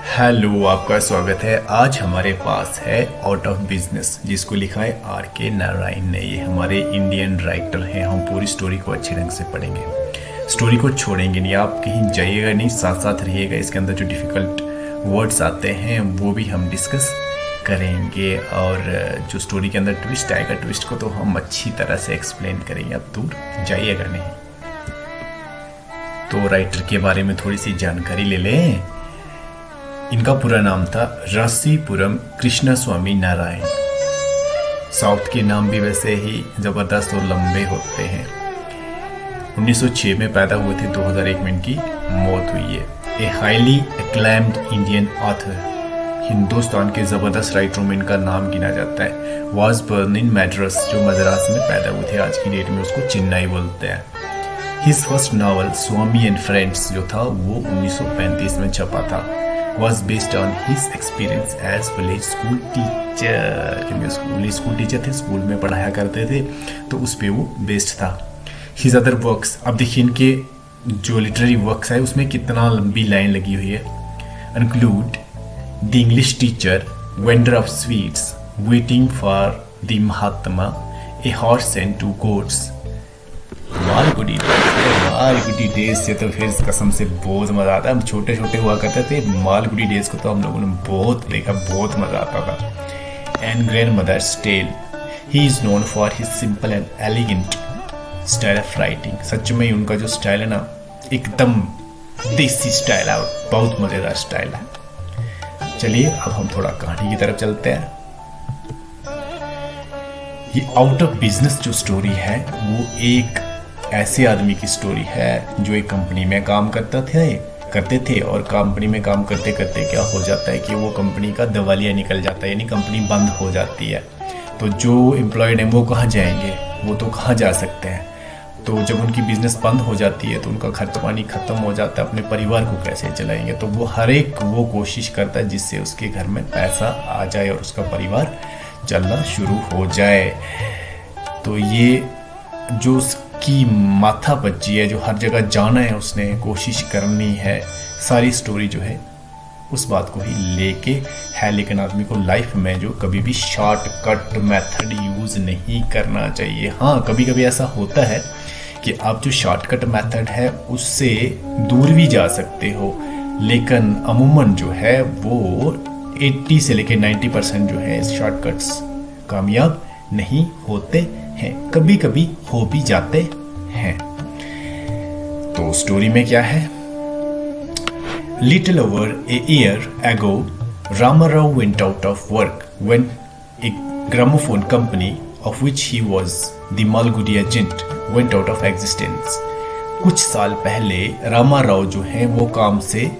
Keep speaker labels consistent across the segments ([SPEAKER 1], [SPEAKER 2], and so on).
[SPEAKER 1] Hello, आपका स्वागत है। आज हमारे पास है आउट ऑफ बिजनेस, जिसको लिखा है आर.के. नारायण ने। ये हमारे इंडियन राइटर हैं। हम पूरी स्टोरी को अच्छे ढंग से पढ़ेंगे, स्टोरी को छोड़ेंगे नहीं, आप कहीं जाइएगा नहीं, साथ साथ रहिएगा। इसके अंदर जो डिफ़िकल्ट वर्ड्स आते हैं वो भी हम डिस्कस करेंगे, और जो स्टोरी के अंदर ट्विस्ट आएगा, ट्विस्ट को तो हम अच्छी तरह से एक्सप्लेन करेंगे। आप दूर जाइएगा नहीं। तो राइटर के बारे में थोड़ी सी जानकारी ले लें। इनका पूरा नाम था रासीपुरम कृष्णस्वामी नारायण। साउथ के नाम भी वैसे ही ज़बरदस्त और लंबे होते हैं। 1906 में पैदा हुए थे, 2001 में इनकी मौत हुई है। A highly acclaimed Indian author, Hindustan के ज़बरदस्त राइटरों में इनका नाम गिना जाता है। वॉज बर्न इन मैड्रास, जो मद्रास में पैदा हुए थे, आज की डेट में उसको चेन्नई बोलते हैं। His first novel Swami and friends जो था वो 1935 में छपा था। was based on his experience as village school teacher, क्योंकि स्कूल टीचर थे, स्कूल में पढ़ाया करते थे, तो उस पे वो बेस्ड था। His other works, अब देखिए इनके जो लिटरेरी वर्क्स है उसमें कितना लंबी लाइन लगी हुई है। Include The English Teacher, Vendor of Sweets, Waiting for the Mahatma, A Horse and Two Goats। Malgudi days से तो फिर कसम से बहुत मज़ा आता है। हम छोटे छोटे हुआ करते थे, मालगुडी डेज को तो हम लोगों ने बहुत देखा, बहुत मज़ा आता था। And grandmother's tale, he is known for his simple and elegant style of writing. सच में उनका जो स्टाइल है ना, एकदम देसी स्टाइल है, बहुत मज़ेदार स्टाइल है। चलिए अब हम थोड़ा कहानी की तरफ चलते हैं। ये आउट ऑफ बिजनेस जो स्टोरी है वो एक ऐसे आदमी की स्टोरी है जो एक कंपनी में काम करते थे, और कंपनी में काम करते करते क्या हो जाता है कि वो कंपनी का दिवालिया निकल जाता है, यानी कंपनी बंद हो जाती है। तो जो एम्प्लॉयड हैं वो कहाँ जाएंगे, वो तो कहाँ जा सकते हैं। तो जब उनकी बिजनेस बंद हो जाती है तो उनका खर्च पानी ख़त्म हो जाता है, अपने परिवार को कैसे चलाएंगे। तो वो हर एक वो कोशिश करता है जिससे उसके घर में पैसा आ जाए और उसका परिवार चलना शुरू हो जाए। तो ये जो की माथा बच्ची है, जो हर जगह जाना है, उसने कोशिश करनी है, सारी स्टोरी जो है उस बात को ही लेके है। लेकिन आदमी को लाइफ में जो कभी भी शॉर्टकट मेथड यूज़ नहीं करना चाहिए। हाँ, कभी कभी ऐसा होता है कि आप जो शॉर्टकट मेथड है उससे दूर भी जा सकते हो, लेकिन अमूमन जो है वो 80 से लेकर 90% जो है शॉर्टकट्स कामयाब नहीं होते हैं, कभी कभी हो भी जाते हैं। तो स्टोरी में क्या है? Little over a year ago Ramarao went out of work when a gramophone company of which he was the Malgudi agent went out of existence. कुछ साल पहले रामाराव जो है वो काम से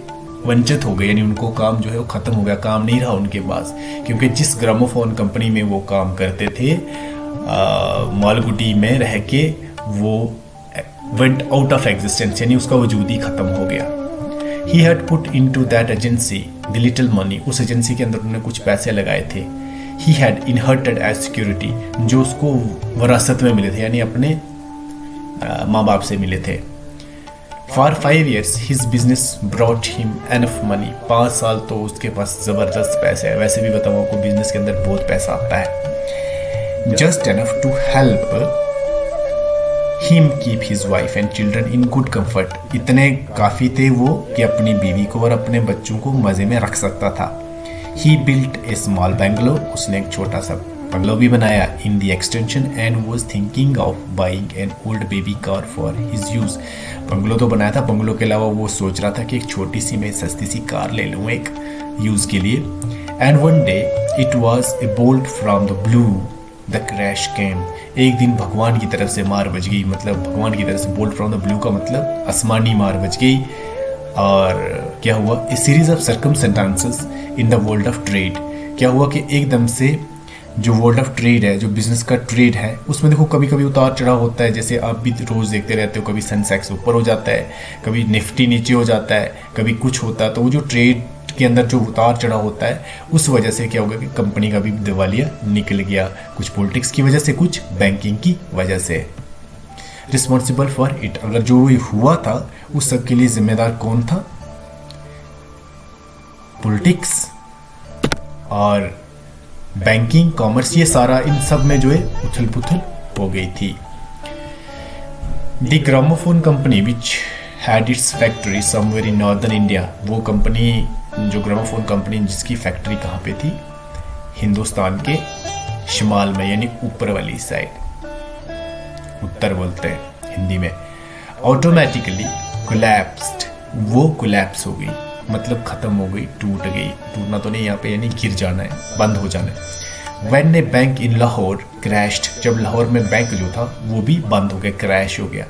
[SPEAKER 1] वंचित हो गए, यानी उनको काम जो है वो ख़त्म हो गया, काम नहीं रहा उनके पास, क्योंकि जिस ग्रामोफोन कंपनी में वो काम करते थे मालगुडी में रह के, वो वेंट आउट ऑफ एग्जिस्टेंस, यानी उसका वजूद ही ख़त्म हो गया। He had put into that agency the little money, उस एजेंसी के अंदर उन्होंने कुछ पैसे लगाए थे। He had inherited as security, जो उसको विरासत में मिले थे, यानी अपने माँ बाप से मिले थे। For 5 years his business brought him enough money, 5 साल तो उसके पास ज़बरदस्त पैसे है। वैसे भी बताऊँ आपको, बिजनेस के अंदर बहुत पैसा आता है। Just enough to help him keep his wife and children in good comfort, इतने काफ़ी थे वो कि अपनी बीवी को और अपने बच्चों को मज़े में रख सकता था। ही बिल्ट ए स्मॉल बंगलो, उसने एक छोटा सा बंगलो भी बनाया इन the extension, and was thinking of buying an old baby car for his use. Bungalow तो बनाया था, बंगलो के अलावा वो सोच रहा था कि एक छोटी सी मैं सस्ती सी कार ले लूँ एक यूज़ के लिए। And one day it was a bolt from the blue the crash came, एक दिन भगवान की तरफ से मार बज गई, मतलब भगवान की तरफ से बोल्ट फ्रॉम द ब्लू का मतलब आसमानी मार बज गई। और क्या हुआ? A series of circumstances in the world of trade, क्या हुआ कि एकदम से जो वर्ल्ड ऑफ ट्रेड है, जो बिजनेस का ट्रेड है, उसमें देखो कभी कभी उतार चढ़ाव होता है। जैसे आप भी रोज़ देखते रहते हो, कभी सेंसेक्स ऊपर हो जाता है, कभी निफ्टी नीचे हो जाता है, कभी कुछ होता है। तो वो जो ट्रेड के अंदर जो उतार चढ़ाव होता है, उस वजह से क्या होगा कि कंपनी का भी दिवालिया निकल गया, कुछ पॉलिटिक्स की वजह से, कुछ बैंकिंग की वजह से। रिस्पॉन्सिबल फॉर इट, अगर जो हुआ था उस सब के लिए जिम्मेदार कौन था? पॉलिटिक्स और बैंकिंग, कॉमर्स, ये सारा इन सब में जो है उथल पुथल हो गई थी। The gramophone company which had it's factory somewhere in northern India, वो कंपनी जो ग्रामोफोन कंपनी जिसकी फैक्ट्री कहाँ पे थी, हिंदुस्तान के शिमाल में, यानी ऊपर वाली साइड, उत्तर बोलते हैं हिंदी में, ऑटोमेटिकली कोलैप्स्ड, वो कोलैप्स हो गई, मतलब खत्म हो गई, टूट गई, टूटना तो नहीं यहाँ पे यानी गिर जाना है, बंद हो जाना है। When A bank in Lahore crashed, जब लाहौर में बैंक जो था वो भी बंद हो गया, क्रैश हो गया।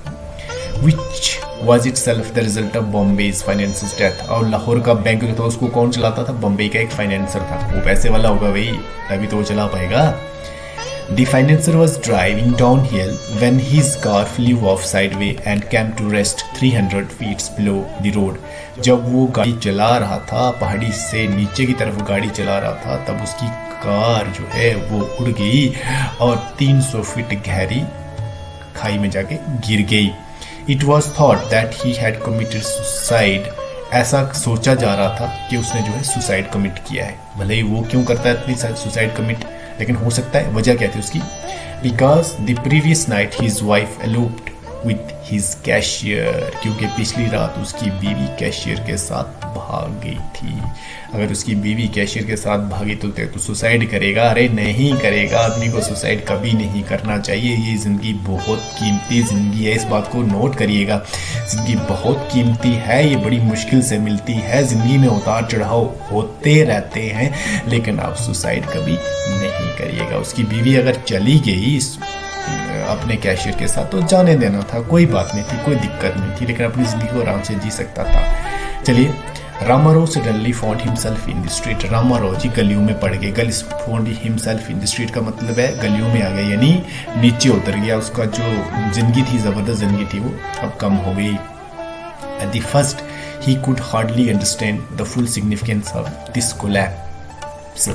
[SPEAKER 1] Which was itself the result of Bombay's financier's death, और लाहौर का बैंक जो था उसको कौन चलाता था, बॉम्बे का एक फाइनेंसर था, वो पैसे वाला होगा भाई, तभी तो वो चला पाएगा। The financier was driving downhill when his car flew off sideway and came to rest 300 feet below the road. जब वो गाड़ी चला रहा था, पहाड़ी से नीचे की तरफ गाड़ी चला रहा था, तब उसकी कार जो है वो उड़ गई और 300 फीट गहरी खाई में जाके गिर गई। It was thought that he had committed suicide. ऐसा सोचा जा रहा था कि उसने जो है सुसाइड कमिट किया है। भले ही वो क्यों करता है इतनी सुसाइड कमिट, लेकिन हो सकता है वजह क्या थी उसकी, because the previous night his wife eloped with his cashier, क्योंकि पिछली रात उसकी बीवी कैशियर के साथ भाग गई थी। अगर उसकी बीवी कैशियर के साथ भागी तो सुसाइड करेगा? अरे नहीं करेगा, आदमी को सुसाइड कभी नहीं करना चाहिए। ये ज़िंदगी बहुत कीमती ज़िंदगी है, इस बात को नोट करिएगा। ज़िंदगी बहुत कीमती है, ये बड़ी मुश्किल से मिलती है। ज़िंदगी में उतार चढ़ाव होते रहते हैं, लेकिन आप सुसाइड कभी नहीं करिएगा। उसकी बीवी अगर चली गई अपने कैशियर के साथ तो जाने देना था, कोई बात नहीं थी, कोई दिक्कत नहीं थी, लेकिन अपनी ज़िंदगी को आराम से जी सकता था। चलिए, Ramarao suddenly found himself in the street. Ramarao ji गलियों में पड़ गए। गली found himself in the street का मतलब है गलियों में आ गया, यानी नीचे उतर गया। उसका जो जिंदगी थी, ज़बरदस्त जिंदगी थी, वो अब कम हो गई। At the first he could hardly understand the full significance of this collapse.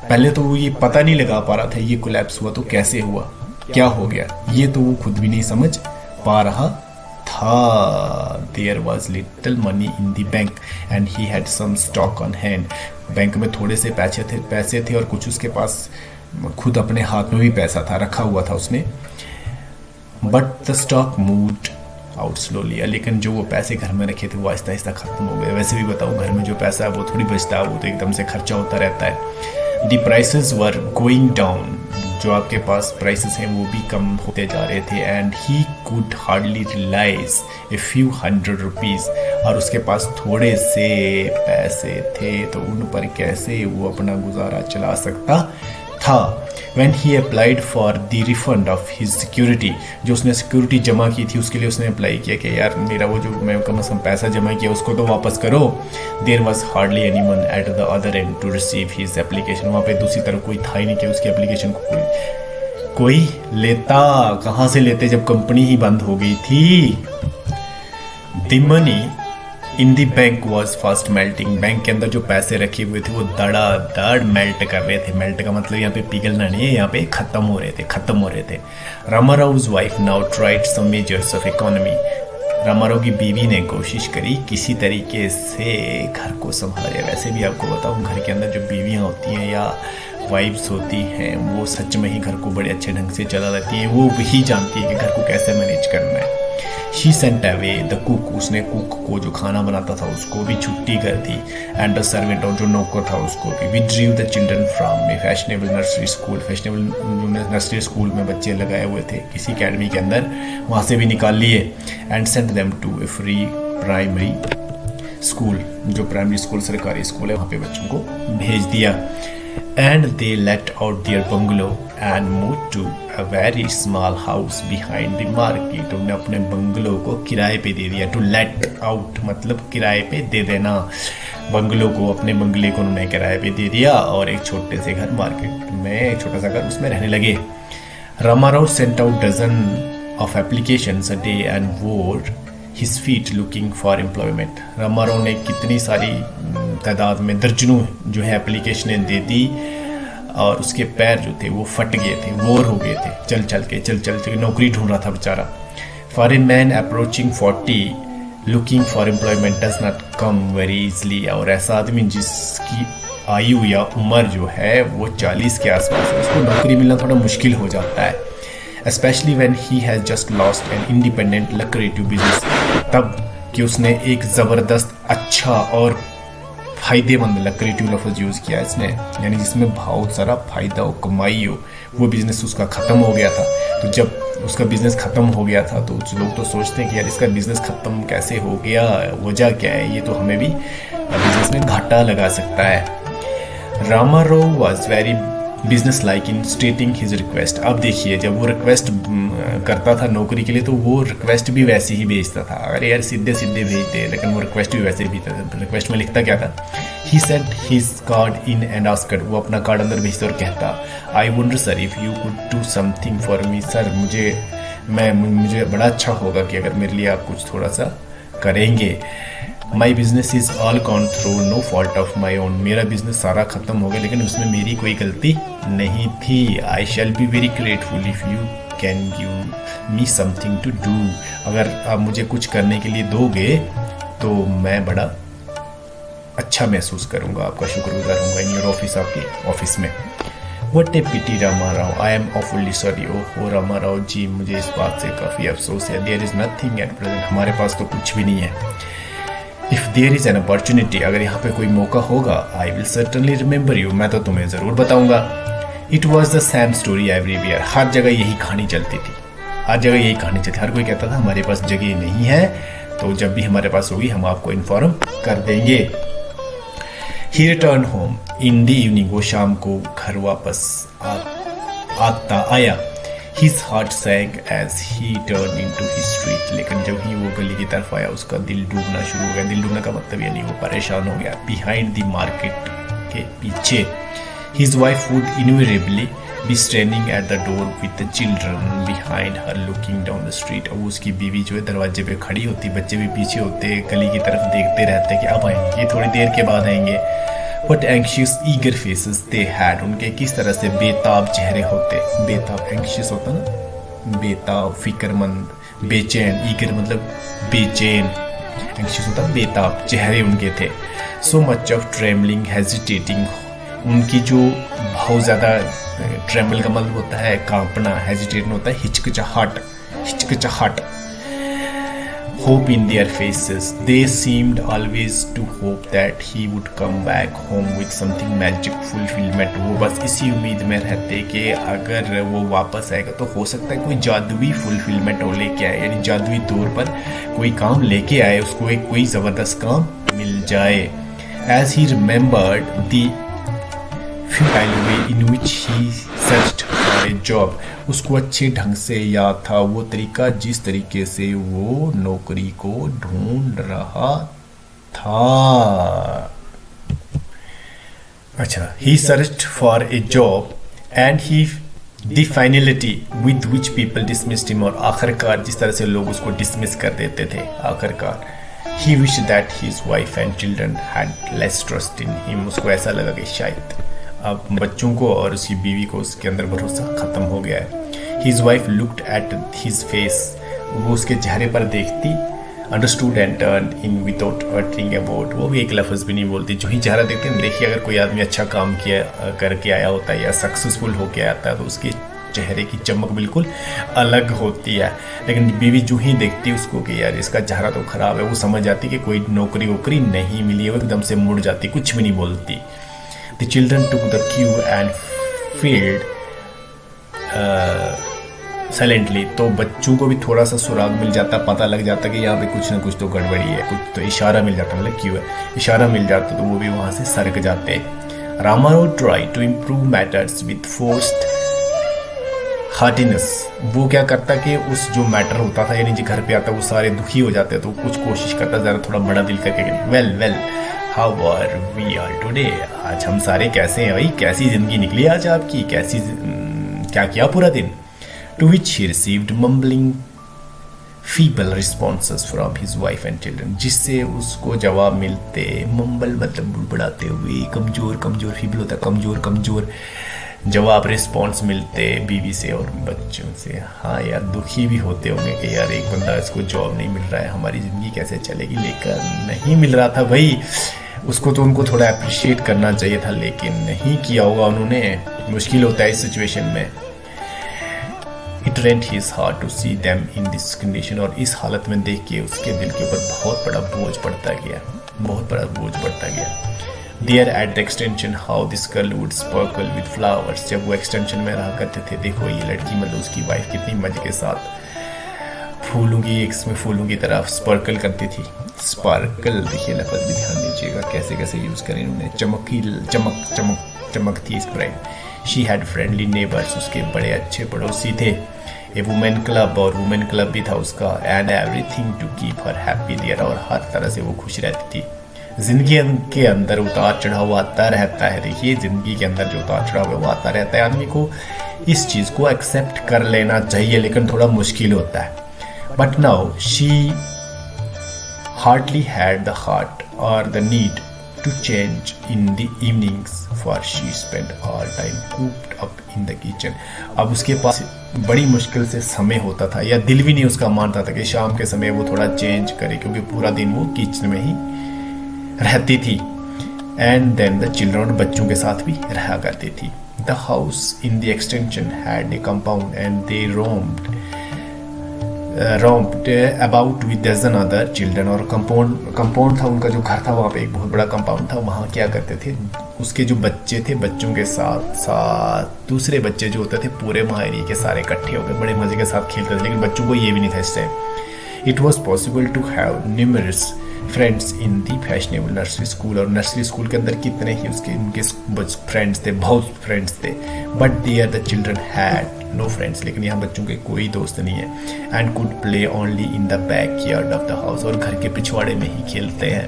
[SPEAKER 1] पहले तो वो ये पता नहीं लगा पा रहा था ये कोलैप्स हुआ तो कैसे हुआ, क्या हो गया, ये तो वो खुद भी नहीं समझ पा रहा था। There was little money in the bank and he had some stock on hand. Bank में थोड़े से पैसे थे और कुछ उसके पास खुद अपने हाथ में भी पैसा था, रखा हुआ था उसने। But the stock moved out slowly. लेकिन जो वो पैसे घर में रखे थे वो आहिस्ता आहिस्ता खत्म हो गए। वैसे भी बताऊँ, घर में जो पैसा है वो थोड़ी बचता है, वो तो एकदम से खर्चा होता रहता है। The prices were going down. जो आपके पास प्राइसेस हैं वो भी कम होते जा रहे थे। And he could hardly realise a few hundred rupees, और उसके पास थोड़े से पैसे थे तो उन पर कैसे वो अपना गुजारा चला सकता था। When he applied for the refund of his security, जो उसने सिक्योरिटी जमा की थी उसके लिए उसने अप्लाई किया कि यार मेरा वो जो मैं कम से कम पैसा जमा किया उसको तो वापस करो। There was hardly anyone at the other end to receive his application. वहाँ पे दूसरी तरफ कोई था ही नहीं कि उसकी एप्लीकेशन को कोई लेता। कहाँ से लेते जब कंपनी ही बंद हो गई थी। The money in the bank was fast melting. Bank के अंदर जो पैसे रखे हुए थे वो दड़ मेल्ट कर रहे थे। मेल्ट का मतलब यहाँ पे पिघलना नहीं है, यहाँ पे खत्म हो रहे थे। Ramarao's wife now tried some measures of economy. Ramarao की बीवी ने कोशिश करी किसी तरीके से घर को संभाले। वैसे भी आपको बताऊँ, घर के अंदर जो बीवियाँ होती हैं या वाइफ्स होती हैं वो सच में ही घर को बड़े अच्छे ढंग से चला लेती हैं। वो वही जानती है कि घर को कैसे मैनेज करना है। She sent away the cook, उसने कुक को जो खाना बनाता था उसको भी छुट्टी कर दी। एंड द सर्वेंट, और जो नौकर था उसको भी। विड्रीव the children from A fashionable nursery school. Fashionable nursery school में बच्चे लगाए हुए थे किसी अकेडमी के अंदर, वहाँ से भी निकाल लिए। And sent them to a free primary school, जो प्राइमरी स्कूल सरकारी स्कूल है वहाँ पे बच्चों को भेज दिया। And they let out their bungalow and moved to a very small house behind the market. उन्होंने अपने बंगलो को किराए पे दे दिया। To let out मतलब किराए पे दे देना। बंगलो को, अपने बंगले को उन्होंने किराए पे दे दिया और एक छोटे से घर मार्केट में, एक छोटा सा घर, उसमें रहने लगे। Ramarao sent out dozen of applications a day and wore his feet looking for employment. Rama Rao ने कितनी सारी तादाद में दर्जनों जो है एप्लीकेशनें दे दी और उसके पैर जो थे वो फट गए थे, वोर हो गए थे, चल चल के नौकरी ढूंढ रहा था बेचारा। For a man approaching 40 looking for employment does not come very easily. और ऐसा आदमी जिसकी आयु या उम्र जो है वो 40 के आसपास है, उसको नौकरी मिलना थोड़ा मुश्किल हो जाता है, specially when he has just lost an independent lucrative business. तब कि उसने एक ज़बरदस्त अच्छा और फ़ायदेमंद लक्रेटिव लफ्ज़ यूज़ किया इसने, यानी जिसमें बहुत सारा फ़ायदा हो, कमाई हो, वो बिज़नेस उसका ख़त्म हो गया था। तो जब उसका बिज़नेस ख़त्म हो गया था तो लोग तो सोचते हैं कि यार इसका बिज़नेस ख़त्म कैसे हो गया, वजह क्या है, ये तो हमें भी बिज़नेस में घाटा लगा सकता है। Ramarao was very business like in stating his request. अब देखिए जब वो रिक्वेस्ट करता था नौकरी के लिए तो वो रिक्वेस्ट भी वैसे ही भेजता था, अरे यार सीधे सीधे भेजते, लेकिन वो रिक्वेस्ट भी वैसे ही भेजता था। रिक्वेस्ट में लिखता क्या था, he sent his card in and asked, वो अपना कार्ड अंदर भेजता और कहता, I wonder sir if you could do something for me, sir मुझे बड़ा अच्छा होगा कि अगर मेरे लिए आप कुछ थोड़ा सा करेंगे। My business is all gone through no fault of my own, मेरा बिजनेस सारा ख़त्म हो गया लेकिन उसमें मेरी कोई गलती नहीं थी। I shall be very grateful if you can give me something to do, अगर आप मुझे कुछ करने के लिए दोगे तो मैं बड़ा अच्छा महसूस करूँगा, आपका शुक्रगुजार होऊंगा इन योर ऑफिस, आपके ऑफिस में। What a pity Ramarao, I am awfully sorry. ओहो रामाराव जी, मुझे इस बात से काफ़ी अफसोस है। There is nothing at present, हमारे पास तो कुछ भी नहीं है। If there is an opportunity, अगर यहाँ पे कोई मौका होगा, I will certainly remember you, मैं तो तुम्हें ज़रूर बताऊँगा। It was the same story everywhere, हर जगह यही कहानी चलती थी, हर जगह यही कहानी चलती, हर कोई कहता था हमारे पास जगह नहीं है, तो जब भी हमारे पास होगी हम आपको इन्फॉर्म कर देंगे। He return home in the evening, वो शाम को घर वापस आया। His heart sank as he turned into his street, लेकिन जब ही वो गली की तरफ आया उसका दिल डूबना शुरू हो गया। दिल डूबने का मतलब ये नहीं, वो परेशान हो गया। Behind the market के पीछे his wife would invariably be standing at the door with the children behind her looking down the street। अब उसकी बीवी जो है दरवाजे पे खड़ी होती, बच्चे भी पीछे होते, गली की तरफ देखते रहते कि अब आएंगे, ये थोड़ी देर के बाद आएंगे। What anxious eager faces they had, उनके किस तरह से बेताब चेहरे होते, बेताब anxious होता ना, बेताब फिक्रमंद, बेचैन, eager मतलब बेचैन, anxious होता बेताब चेहरे उनके थे। So much of trembling, hesitating, उनकी जो बहुत ज़्यादा ट्रेमल का मतलब होता है कांपना, हेजिटेशन होता है हिचकिचाहट, hope in their faces. They seemed always to hope that he would come back home with something magic fulfillment. वो बस इसी उम्मीद में रहते कि अगर वो वापस आएगा तो हो सकता है कोई जादुई फुलफिलमेंट हो लेके आए, यानी जादुई तौर पर कोई काम लेके आए, उसको एक कोई ज़बरदस्त काम मिल जाए। As he remembered the futile way in which he searched for a job, उसको अच्छे ढंग से याद था वो तरीका जिस तरीके से वो नौकरी को ढूंढ रहा था। अच्छा, he searched for a job and he the finality with which people dismissed him, और आखिरकार जिस तरह से लोग उसको डिसमिस कर देते थे, आखिरकार he wished that his wife and children had less trust in him, उसको ऐसा लगा कि शायद अब बच्चों को और उसकी बीवी को उसके अंदर भरोसा खत्म हो गया है। His wife looked at his face, वो उसके चेहरे पर देखती, understood and turned in without uttering a word, वो भी एक लफ्ज़ भी नहीं बोलती, जो ही चेहरा देखते हैं। देखिए अगर कोई आदमी अच्छा काम किया करके आया होता है या सक्सेसफुल होके आता है तो उसके चेहरे की चमक बिल्कुल अलग होती है, लेकिन बीवी जो ही देखती उसको कि यार इसका चेहरा तो ख़राब है, वो समझ जाती कि कोई नौकरी वोकरी नहीं मिली है, वो एकदम से मुड़ जाती, कुछ भी नहीं बोलती। The children took the cue and filled silently, तो बच्चों को भी थोड़ा सा सुराग मिल जाता, पता लग जाता कि यहाँ पे कुछ ना कुछ तो गड़बड़ी है, कुछ तो इशारा मिल जाता, मतलब क्यों है इशारा मिल जाता, तो वो भी वहाँ से सरक जाते। Ramarao try to improve matters with forced heartiness, वो क्या करता कि उस जो मैटर होता था यानी जो घर पे आता वो सारे दुखी हो जाते, तो कुछ कोशिश करता ज़रा थोड़ा बड़ा दिल करके, well how are we are today, आज हम सारे कैसे हैं भाई, कैसी ज़िंदगी निकली आज आपकी, कैसी क्या किया पूरा दिन। To which he received mumbling feeble responses from his wife and children, जिससे उसको जवाब मिलते, मम्बल मतलब बुड़बुड़ाते हुए, कमज़ोर फीबल होता है कमज़ोर, जवाब रिस्पॉन्स मिलते बीवी से और बच्चों से। हाँ यार, दुखी भी होते होंगे कि यार एक बंदा, इसको जॉब नहीं मिल रहा है, हमारी ज़िंदगी कैसे चलेगी, लेकर नहीं मिल रहा था भाई उसको, तो उनको थोड़ा अप्रिशिएट करना चाहिए था, लेकिन नहीं किया होगा उन्होंने। मुश्किल होता है इस सिचुएशन में। It rent his heart to see them in this condition, और इस हालत में देख के उसके दिल के ऊपर बहुत बड़ा बोझ पड़ता गया, बहुत बड़ा बोझ पड़ता गया। There at the extension, how this girl would sparkle with flowers. जब वो एक्सटेंशन में रहा करते थे, देखो ये लड़की मतलब उसकी वाइफ कितनी मजे के साथ फूलों की, इसमें फूलों की तरफ स्पर्कल करती थी। स्पार्कल, देखिए लफ्ज़ भी ध्यान दीजिएगा कैसे कैसे यूज़ करें उन्होंने। चमक थी इसकी bright. She had friendly neighbours, उसके बड़े अच्छे पड़ोसी थे। ए वुमेन क्लब, और वुमेन क्लब भी था उसका। And everything to keep her happy there, और हर तरह से वो खुश रहती थी। जिंदगी के अंदर उतार चढ़ाव आता रहता है। देखिए जिंदगी के अंदर जो उतार चढ़ाव है वो आता रहता है। आदमी को इस चीज़ को एक्सेप्ट कर लेना चाहिए, लेकिन थोड़ा मुश्किल होता है। But now she hardly had the heart और the need to change in the evenings, for she spend all time cooped up in the kitchen. अब उसके पास बड़ी मुश्किल से समय होता था, या दिल भी नहीं उसका मानता था कि शाम के समय वो थोड़ा चेंज करे, क्योंकि पूरा दिन वो किचन में ही रहती थी। एंड देन द चिल्ड्रन, बच्चों के साथ भी रहा करती थी। The house in the extension had a compound and they roamed about with dozen other children, और कंपाउंड था उनका जो घर था, वहाँ पे एक बहुत बड़ा कंपाउंड था। वहाँ क्या करते थे, उसके जो बच्चे थे, बच्चों के साथ साथ दूसरे बच्चे जो होते थे, पूरे माहरी के सारे इकट्ठे होकर बड़े मजे के साथ खेलते थे। लेकिन बच्चों को ये भी नहीं था इस time. It was possible to have numerous friends in the fashionable nursery school, और नर्सरी स्कूल के अंदर कितने ही उनके फ्रेंड्स थे, बहुत फ्रेंड्स थे। But there the children had no friends, लेकिन यहाँ बच्चों के कोई दोस्त नहीं है। And could play only in the back yard of the house, और घर के पिछवाड़े में ही खेलते हैं।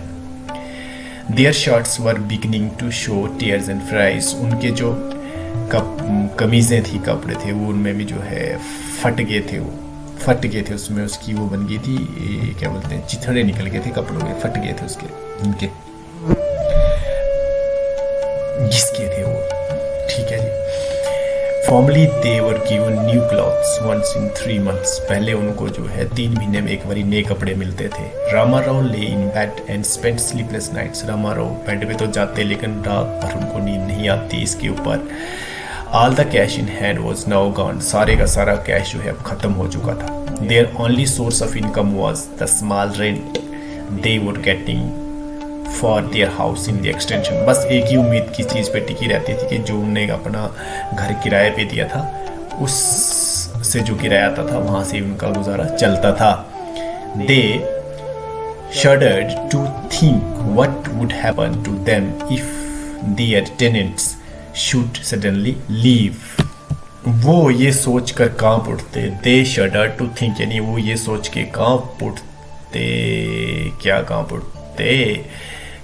[SPEAKER 1] Their shirts were beginning to show tears and frays, उनके जो कमीज़ें थी, कपड़े थे, वो उनमें भी जो है फट गए थे उसमें उसकी वो बन गई थी, क्या बोलते हैं, चिथड़े निकल गए थे कपड़ों में, फट गए थे उसके, उनके घिस गए थे वो। ठीक है जी। Formally they were given new clothes once in 3 months, पहले उनको जो है 3 महीने में एक बारी नए कपड़े मिलते थे। Rama Rao lay in bed and spend sleepless nights, Rama Rao bed पे तो जाते लेकिन रात भर उनको नींद नहीं आती। इसके ऊपर All the cash in hand was now gone, सारे का सारा कैश जो है अब खत्म हो चुका था। Their only source of income was the small rent they were getting for their house in the extension, बस एक ही उम्मीद की चीज़ पे टिकी रहती थी कि जो उन्होंने अपना घर किराए पे दिया था, उस से जो किराया आता था वहाँ से उनका गुजारा चलता था। They shuddered to think what would happen to them if their tenants should suddenly leave, वो ये सोच कर कांप उठते। दे शडर टू थिंक, यानी वो ये सोच के कांप उठते, क्या कांप उठते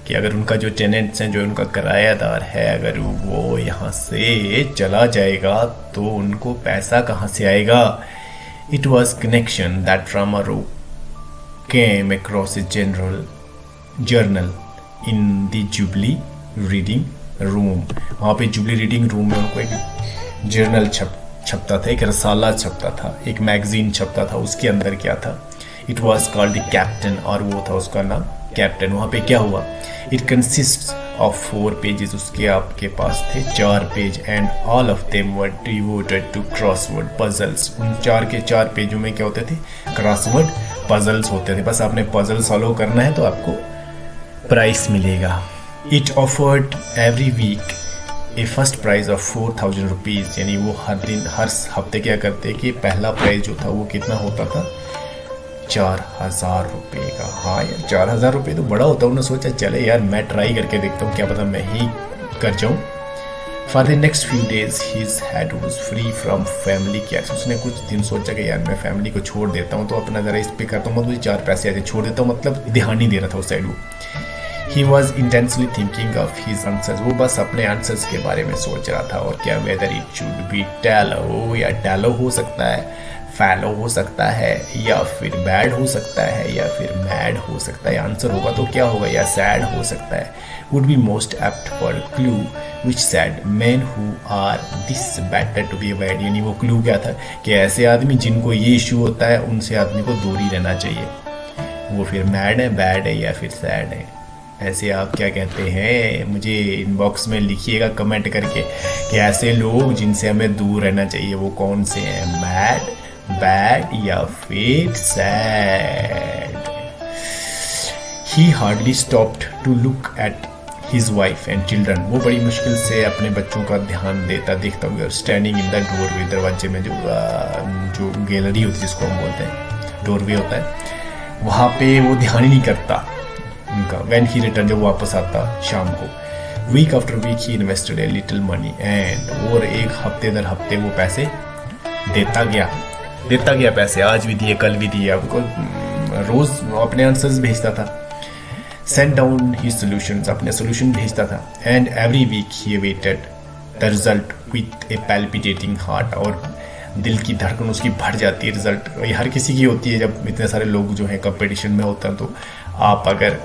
[SPEAKER 1] कि अगर उनका जो टेनेंट्स हैं, जो उनका किरायादार है, अगर वो यहाँ से चला जाएगा तो उनको पैसा कहाँ से आएगा। It was connection that Ramarao came across a journal in the jubilee reading room, वहाँ पे जुबली रीडिंग रूम में उनको एक जर्नल छपता था, एक रसाला छपता था, एक मैगजीन छपता था। उसके अंदर क्या था, it was called the captain, और वो था उसका नाम कैप्टन। वहाँ पे क्या हुआ, इट कंसिस्ट ऑफ 4 pages, उसके आपके पास थे 4 page, and all of them were devoted to crossword puzzles. उन 4 के 4 पेजों में क्या होते थे, क्रॉसवर्ड पजल्स होते थे। बस आपने पजल सॉल्व करना है तो आपको प्राइस मिलेगा। It offered every week a first prize of 4,000 rupees, यानी वो हर हफ्ते क्या करते कि पहला प्राइज जो था वो कितना होता था, 4,000 रुपये का। हाँ यार 4,000 रुपये तो बड़ा होता है। उन्होंने सोचा चले यार मैं ट्राई करके देखता हूँ, क्या पता मैं ही कर जाऊँ। For the next few days his head was free from family care, उसने कुछ दिन सोचा कि यार मैं फैमिली को छोड़ देता हूँ, तो अपना ज़रा इस पे करता हूँ, मुझे 4 पैसे ऐसे छोड़ देता हूँ, मतलब ध्यान नहीं दे रहा था उस साइड वो। He was intensely thinking of his answers, वो बस अपने आंसर्स के बारे में सोच रहा था, और क्या whether it should be tallow या tallow हो सकता है, फैलो हो सकता है, या फिर बैड हो सकता है, या फिर मैड हो सकता है। आंसर होगा तो क्या होगा, या सैड हो सकता है। Would be most apt for clue which sad man who are this better to be avoid. यानी वो क्लू क्या था कि ऐसे आदमी जिनको ये इशू होता है उनसे आदमी को दूर ही रहना चाहिए। वो फिर मैड है, बैड है, या फिर सैड है। ऐसे आप क्या कहते हैं, मुझे इनबॉक्स में लिखिएगा कमेंट करके कि ऐसे लोग जिनसे हमें दूर रहना चाहिए वो कौन से हैं, मैड, बैड या फिर sad. He hardly stopped to look at his wife and children. वो बड़ी मुश्किल से अपने बच्चों का ध्यान देखता हुआ स्टैंडिंग इन द डोरवे, दरवाजे में जो गैलरी होती है जिसको हम बोलते हैं डोरवे होता है, वहाँ पे वो ध्यान ही नहीं करता उनका। When he returned, जब वापस आता शाम को, week after week he invested a little money and, और एक हफ्ते दर हफ्ते वो पैसे देता गया पैसे। आज भी दिए, कल भी दिए, आपको रोज अपने आंसर्स भेजता था। Sent down his solutions, अपने सोल्यूशन भेजता था। And every week he awaited the result with a palpitating heart, और दिल की धड़कन उसकी बढ़ जाती है। रिजल्ट हर किसी की होती है, जब इतने सारे लोग जो हैं कंपटीशन में होते हैं, तो आप अगर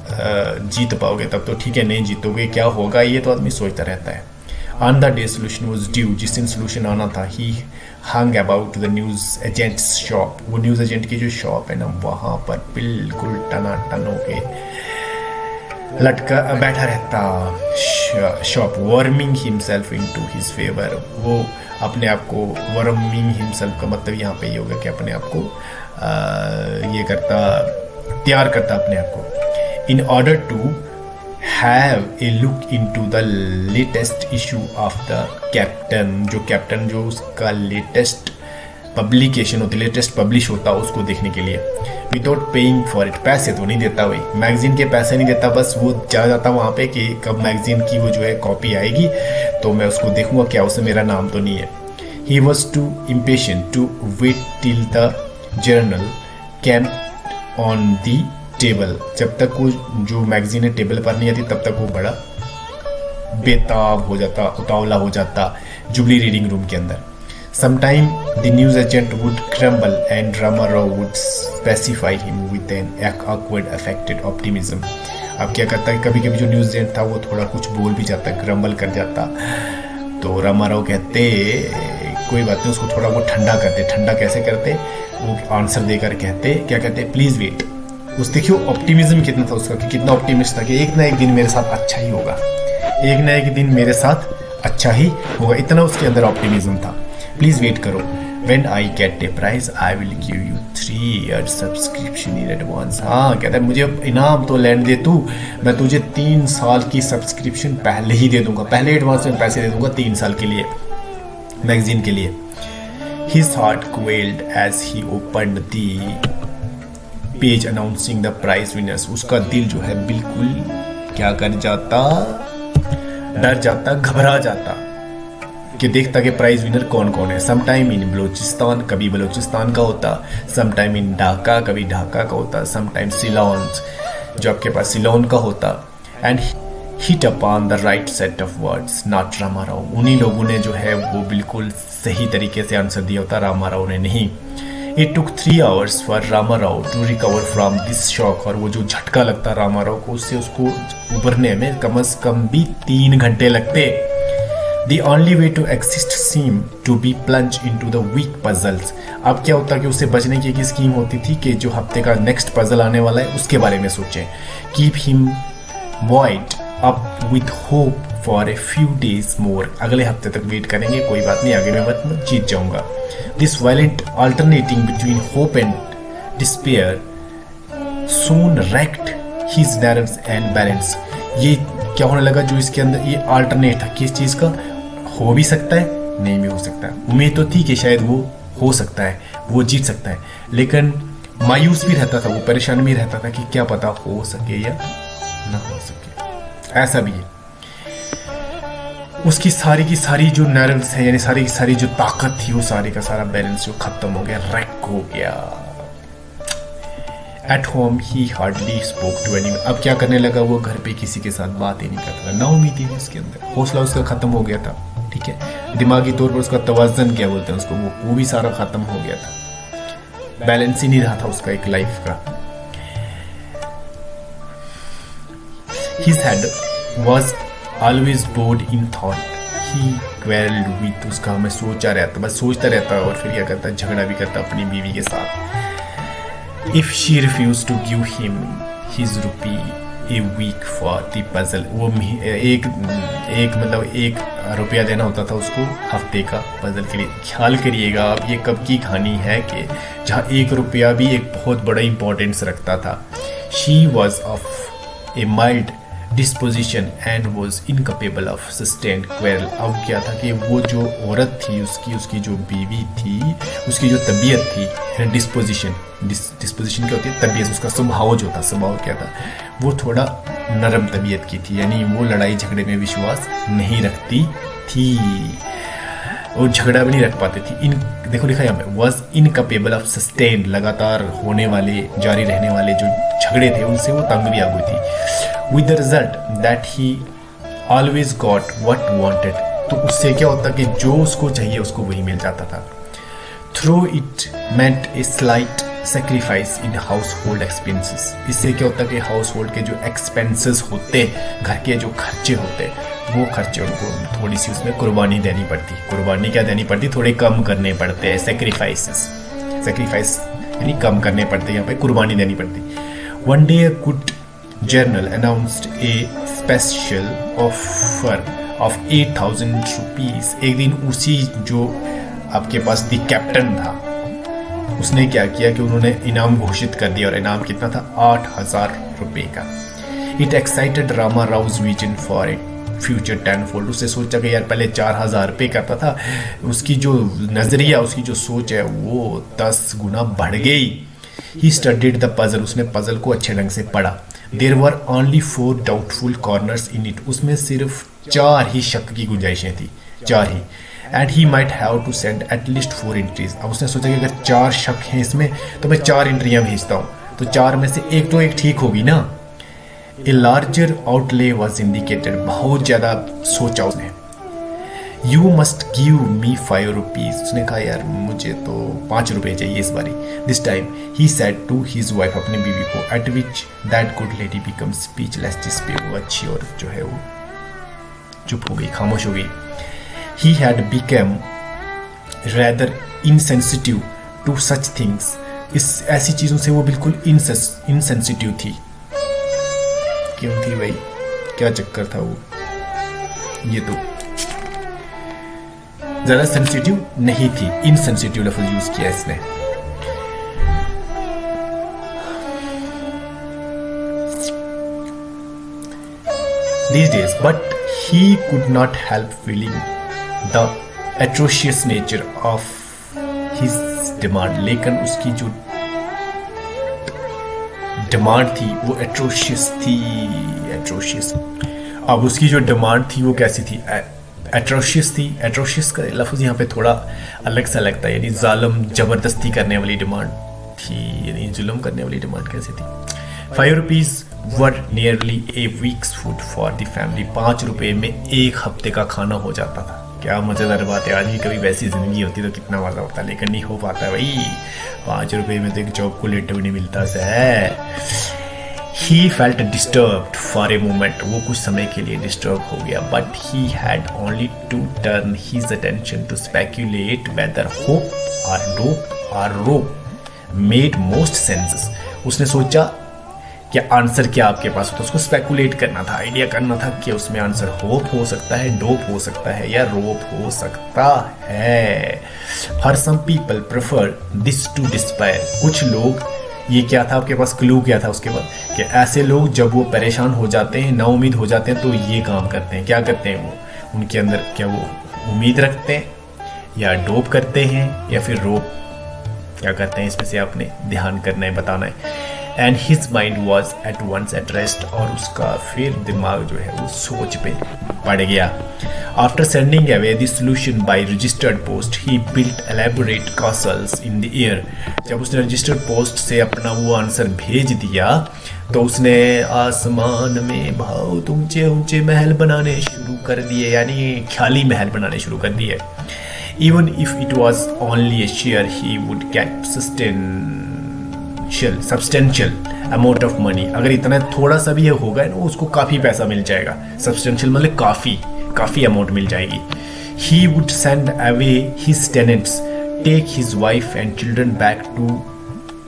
[SPEAKER 1] जीत पाओगे तब तो ठीक है, नहीं जीतोगे क्या होगा ये तो आदमी सोचता रहता है। On the day solution was due, जिस दिन सोल्यूशन आना था, he hung about the news agents shop. वो न्यूज़ एजेंट की जो शॉप है ना, वहाँ पर बिल्कुल टनाटन होके लटका बैठा रहता shop. Worming himself into his favour, वो अपने आप को, वर्मिंग हिमसेल्फ का मतलब यहाँ पे ये होगा कि अपने आप को ये करता, तैयार करता अपने आप को। In order to have a look into the latest issue of the Captain, जो कैप्टन जो उसका लेटेस्ट पब्लिकेशन होती, लेटेस्ट पब्लिश होता उसको देखने के लिए। विदाउट पेइंग फॉर इट, पैसे तो नहीं देता भाई, मैगजीन के पैसे नहीं देता, बस वो चला जाता वहाँ पे कि कब मैगजीन की वो जो है कॉपी आएगी तो मैं उसको देखूंगा, क्या उसमें मेरा नाम तो नहीं है। He was too impatient to wait till the journal came on the table. जब तक वो जो मैगजीन है टेबल पर नहीं आती तब तक वो बड़ा बेताब हो जाता, उतावला हो जाता जुबली रीडिंग रूम के अंदर। Sometime the news agent would crumble and Rama Rao would specify him with an awkward affected optimism। अब क्या करता है, कभी कभी जो न्यूज एजेंट था वो थोड़ा कुछ बोल भी जाता, क्रम्बल कर जाता, तो रामा राव कहते कोई बात नहीं, उसको थोड़ा वो ठंडा करते। ठंडा कैसे करते, वो आंसर देकर कहते, क्या कहते, प्लीज वेट। उस देखियो ऑप्टिमिज्म कितना था उसका, कि कितना ऑप्टिमिस्ट था कि एक ना एक दिन मेरे साथ अच्छा ही होगा, एक ना एक दिन मेरे साथ अच्छा ही होगा, इतना उसके अंदर ऑप्टिमिज्म था। प्लीज वेट करो, when I get a prize I will give you 3 year subscription in advance. हाँ कहता है मुझे इनाम तो लैंड दे तू, मैं तुझे 3 साल की सब्सक्रिप्शन पहले ही दे दूंगा, पहले एडवांस में पैसे दे दूंगा 3 साल के लिए मैगजीन के लिए। His heart quailed as he opened the page announcing the prize winners. उसका दिल जो है बिल्कुल क्या कर जाता, डर जाता, घबरा जाता कि देखता कि प्राइज विनर कौन कौन है। समटाइम इन बलोचिस्तान, कभी बलोचिस्तान का होता, समटाइम इन ढाका, कभी ढाका का होता, समटाइम सिलोन, जो आपके पास सिलोन का होता। And hit upon the right set of words, not Rama Rao. उन्हीं लोगों ने जो है वो बिल्कुल सही तरीके से आंसर दिया होता, रामा राव ने नहीं। It took 3 hours for Rama Rao to recover from this shock, और वो जो झटका लगता रामा राव को, उससे उसको उभरने में कम से कम भी 3 घंटे लगते। The only way to exist seemed to be plunged into the weak puzzles। अब क्या होता कि उससे बचने की एक स्कीम होती थी कि जो हफ्ते का नेक्स्ट पजल आने वाला है उसके बारे में सोचें। Keep him buoyed up with hope for a few days more। अगले हफ्ते तक वेट करेंगे, कोई बात नहीं, आगे मैं जीत जाऊंगा। This violent alternating between hope and despair soon wrecked his nerves and balance। ये क्या होने लगा, जो इसके अंदर ये अल्टरनेट था, किस चीज़ का, हो भी सकता है, नहीं भी हो सकता है। उम्मीद तो थी कि शायद वो हो सकता है, वो जीत सकता है, लेकिन मायूस भी रहता था, वो परेशान भी रहता था कि क्या पता हो सके या ना हो सके। ऐसा भी है, उसकी सारी की सारी जो नर्व्स है, यानी सारी की सारी जो ताकत थी, वो सारी का सारा बैलेंस जो खत्म हो गया, रैक हो गया। At home he hardly spoke to anyone. अब क्या करने लगा, वो घर पे किसी के साथ बात ही नहीं करता था, ना उम्मीद थी उसके अंदर, हौसला उसका खत्म हो गया था। ठीक है, दिमागी तौर पर उसका तवाज़न क्या बोलते हैं उसको, वो भी सारा ख़त्म हो गया था, बैलेंस ही नहीं रहा था उसका एक लाइफ का। His head was always bored in thought. He quarreled with, उसका हमें सोचा रहता, बस सोचता रहता और फिर क्या करता, झगड़ा भी करता अपनी बीवी के साथ। If she refused to give him his rupee a week for the puzzle, वो एक मतलब 1 रुपया देना होता था उसको हफ्ते का पजल के लिए। ख्याल करिएगा आप, ये कब की कहानी है कि जहाँ 1 रुपया भी एक बहुत बड़ा इंपॉर्टेंस रखता था। She was of a mild disposition and was incapable of sustained quarrel। अब क्या था कि वो जो औरत थी उसकी जो बीवी थी, उसकी जो तबीयत थी, डिस्पोजिशन क्या होती है, तबीयत, उसका स्वभाव जो था, स्वभाव क्या था, वो थोड़ा नरम तबीयत की थी, यानी वो लड़ाई झगड़े में विश्वास नहीं रखती थी और झगड़ा भी नहीं रख पाती थी। देखो लिखा यहाँ पे, वॉज इनकपेबल ऑफ सस्टेन, लगातार होने वाले, जारी रहने वाले जो झगड़े थे उनसे वो तंग भी आ गई थी। With the result that he always got what wanted, तो उससे क्या होता कि जो उसको चाहिए उसको वही मिल जाता था। Through it meant a slight sacrifice in house hold expenses, इससे क्या होता कि हाउस होल्ड के जो एक्सपेंसेस होते, घर के जो खर्चे होते, वो खर्चे उनको थोड़ी सी उसमें कुर्बानी देनी पड़ती। कुर्बानी क्या देनी पड़ती, थोड़े कम करने पड़ते हैं, सेक्रीफाइस यानी कम करने पड़ते, यहाँ पे कुर्बानी देनी पड़ती। One day good journal announced A special offer of 8,000 rupees. एक दिन उसी जो आपके पास दी कैप्टन था उसने क्या किया कि उन्होंने इनाम घोषित कर दिया, और इनाम कितना था, 8,000 रुपये का। It excited Rama Rouse vision for a future tenfold. उससे सोचा कि यार पहले 4,000 रुपये करता था, उसकी जो नजरिया, उसकी जो सोच है वो 10 गुना बढ़ गई। ही स्टडीड द पजल, उसने पजल को अच्छे ढंग से पढ़ा। There were only 4 doubtful corners in it, उसमें सिर्फ 4 ही शक की गुंजाइशें थी, 4 ही। And he might have to send at least 4 entries. अब उसने सोचा कि अगर 4 शक हैं इसमें तो मैं 4 एंट्रियां भेजता हूँ, तो 4 में से एक तो एक ठीक होगी ना। A larger outlay was indicated, बहुत ज्यादा सोचा उसने। You must give me 5 rupees, उसने कहा यार मुझे तो 5 रुपये चाहिए इस बारी। This time he said to his wife, अपनी बीवी को। At which that good lady become speechless, जिस पे वो अच्छी औरत जो है वो चुप हो गई, खामोश हो गई। He had become rather insensitive to such things, इस ऐसी चीज़ों से वो बिल्कुल insensitive थी। क्यों थी भाई, क्या चक्कर था वो, ये तो ज़्यादा सेंसिटिव नहीं थी, insensitive लफ्ज़ यूज़ किया इसने। These days, but he could not help feeling the atrocious nature of his demand, लेकिन उसकी जो डिमांड थी वो एट्रोशियस थी, एट्रोशियस। अब उसकी जो डिमांड थी वो कैसी थी, एट्रोशियस थी। एट्रोशियस का लफ्ज़ यहाँ पे थोड़ा अलग सा लगता है, यानी जालिम, ज़बरदस्ती करने वाली डिमांड थी, यानी जुल्म करने वाली डिमांड कैसी थी। 5 rupees were nearly A weeks food for the family, 5 रुपये में 1 हफ्ते का खाना हो जाता था। क्या मज़ेदार बात है, आज भी कभी वैसी ज़िंदगी होती तो कितना मज़ा होता, लेकिन नहीं हो पाता भाई। 5 रुपये में तो एक चॉकलेट भी नहीं मिलता है। He felt disturbed for a moment, वो कुछ समय के लिए डिस्टर्ब हो गया। But he had only to turn his attention to speculate whether hope और डोप और रोप मेड मोस्ट सेंसेस। उसने सोचा कि आंसर क्या आपके पास होता है, उसको स्पेकुलेट करना था, आइडिया करना था कि उसमें आंसर होप हो सकता है, डोप हो सकता है या रोप हो सकता है। For some people prefer this to despair, कुछ लोग, ये क्या था आपके पास, क्लू क्या था उसके बाद, कि ऐसे लोग जब वो परेशान हो जाते हैं, नाउमीद हो जाते हैं, तो ये काम करते हैं। क्या करते हैं वो, उनके अंदर क्या वो उम्मीद रखते हैं या डोप करते हैं या फिर रोप क्या करते हैं, इसमें से आपने ध्यान करना है, बताना है। And his mind was at once at rest, और उसका फिर दिमाग जो है वो सोच पे पड़ गया। After sending away the solution by registered post he built elaborate castles in the air. जब उसने रजिस्टर्ड पोस्ट से अपना वो आंसर भेज दिया तो उसने आसमान में बहुत ऊंचे ऊंचे महल बनाने शुरू कर दिए, यानी ख्याली महल बनाने शुरू कर दिए। Even if it was only A share he would get substantial amount of money. अगर इतना थोड़ा सा भी ये होगा ना, उसको काफ़ी पैसा मिल जाएगा। सब्सटेंशियल मतलब काफ़ी अमाउंट मिल जाएगी। He would send away his tenants, take his wife and children back to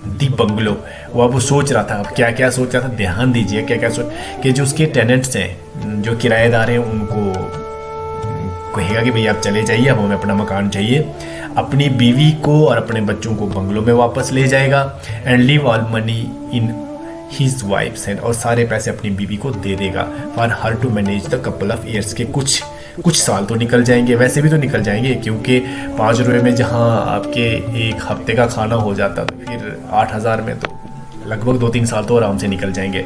[SPEAKER 1] the bungalow. वो अब सोच रहा था, अब क्या क्या सोच रहा था, ध्यान दीजिए क्या क्या सोच, कि जो उसके टेनेंट्स हैं, जो किराएदार हैं, उनको कहेगा कि भैया आप चले जाइए, अब हमें अपना मकान चाहिए। अपनी बीवी को और अपने बच्चों को बंगलो में वापस ले जाएगा। And leave all money in his wife's hand, और सारे पैसे अपनी बीवी को दे देगा। For her to manage the couple of years, के कुछ साल तो निकल जाएंगे, वैसे भी तो निकल जाएंगे, क्योंकि 5 रुपये में जहाँ आपके एक हफ्ते का खाना हो जाता, तो फिर 8,000 में तो लगभग 2-3 साल तो आराम से निकल जाएंगे।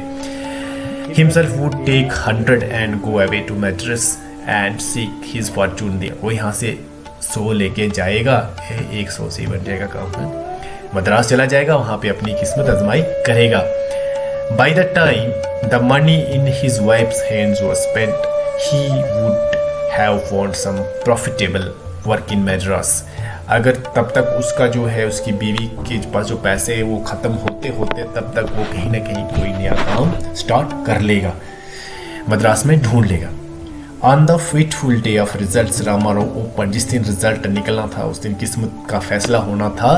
[SPEAKER 1] Himself would take 100 and go away to Madras and seek his fortune there. वो यहाँ से 100 लेके जाएगा, 100 से ही बन जाएगा काम है, मद्रास चला जाएगा, वहाँ पे अपनी किस्मत आजमाई करेगा। By the time the money in his wife's hands was spent, he would have found some profitable work in Madras. अगर तब तक उसका जो है, उसकी बीवी के पास जो पैसे हैं वो ख़त्म होते होते तब तक वो कहीं ना कहीं कोई नया काम स्टार्ट कर लेगा, मद्रास में ढूंढ लेगा। On the fateful day of results, Ramarao open, जिस दिन रिजल्ट निकलना था, उस दिन किस्मत का फैसला होना था,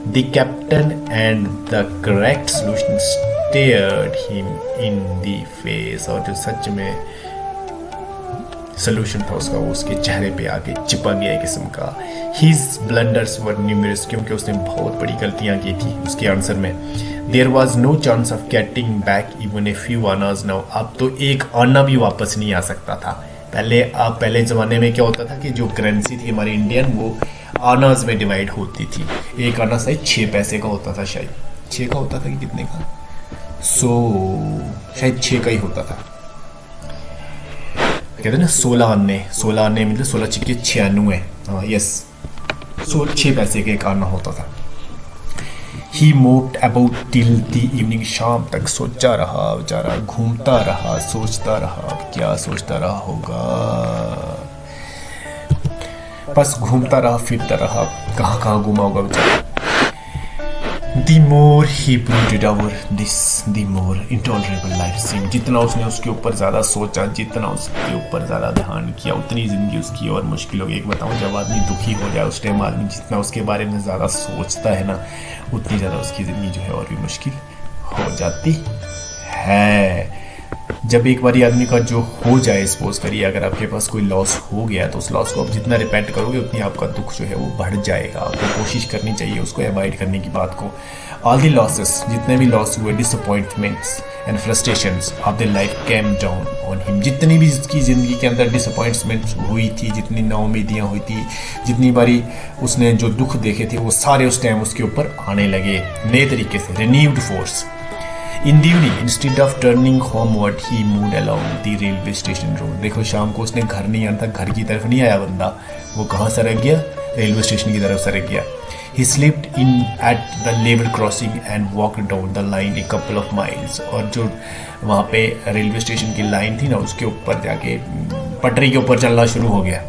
[SPEAKER 1] the captain and the correct solution stared him in the face. और जो सच में सोल्यूशन था उसका, वो उसके चेहरे पे आके चिपक गया एक किस्म का। हिज ब्लंडर्स वर न्यूमरस, क्योंकि उसने बहुत बड़ी गलतियां की थी उसके आंसर में। There was no chance of getting back even a few annas now. अब तो एक आना भी वापस नहीं आ सकता था। पहले ज़माने में क्या होता था कि जो करेंसी थी हमारी इंडियन, वो आनाज में डिवाइड होती थी। एक आना शायद 6 पैसे का होता था, शायद 6 का होता था कि कितने का, शायद 6 का ही होता था। कहते हैं ना 16 आने मतलब 16 छिक्के 96। हाँ यस, 6 पैसे का एक आना होता था। He moved about till the evening, शाम तक सोचा रहा बेचारा, घूमता रहा, सोचता रहा, क्या सोचता रहा होगा, बस घूमता रहा, फिरता रहा, कहाँ घूमा होगा बेचारा। The more he brooded over this, the more intolerable life seemed. जितना उसने उसके ऊपर ज़्यादा सोचा, जितना उसके ऊपर ज़्यादा ध्यान किया, उतनी ज़िंदगी उसकी और मुश्किल हो गई। एक बताऊँ, जब आदमी दुखी हो जाए उस टाइम आदमी जितना उसके बारे में ज़्यादा सोचता है ना, उतनी ज़्यादा उसकी ज़िंदगी जो है और भी मुश्किल हो जाती है। जब एक बारी आदमी का जो हो जाए, सपोज करिए अगर आपके पास कोई लॉस हो गया, तो उस लॉस को आप जितना रिपेंट करोगे उतनी आपका दुख जो है वो बढ़ जाएगा। आपको कोशिश करनी चाहिए उसको अवॉइड करने की बात को। ऑल दी लॉसेस, जितने भी लॉस हुए, disappointments and frustrations of the life came down on him. जितनी भी उसकी ज़िंदगी के अंदर डिसअपॉइंटमेंट्स हुई थी, जितनी नाउमीदियाँ हुई थी, जितनी बारी उसने जो दुख देखे थे, वो सारे उस टाइम उसके ऊपर आने लगे नए तरीके से, renewed force. In the evening, instead of turning homeward, he moved along the railway station road. देखो शाम को उसने घर नहीं आना था, घर की तरफ नहीं आया बंदा, वो कहाँ सरक गया, रेलवे स्टेशन की तरफ सरक गया। He slipped in at the level crossing and walked down the line a couple of miles. और जो वहाँ पे रेलवे स्टेशन की लाइन थी ना, उसके ऊपर जाके पटरी के ऊपर चलना शुरू हो गया।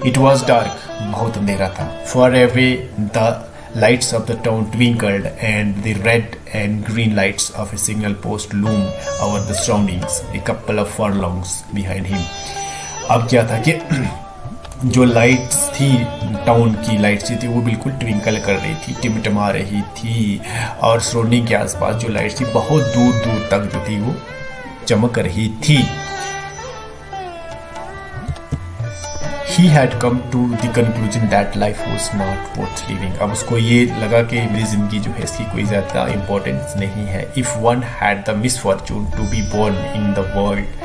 [SPEAKER 1] It was dark, बहुत अंधेरा था। Far away the lights of the town twinkled and the red and green lights of a signal post loomed over the surroundings a couple of furlongs behind him. अब क्या था कि जो lights थी, town की लाइट्स थी, वो बिल्कुल ट्विंकल कर रही थी, टिमटिमा रही थी, और सराउंडिंग के आसपास जो लाइट्स थी बहुत दूर दूर तक जो थी वो चमक रही थी। He had come to the conclusion that life was not worth living. अब उसको ये लगा कि मेरी ज़िंदगी जो है इसकी कोई ज़्यादा इम्पोर्टेंस नहीं है। If one had the misfortune to be born in the world,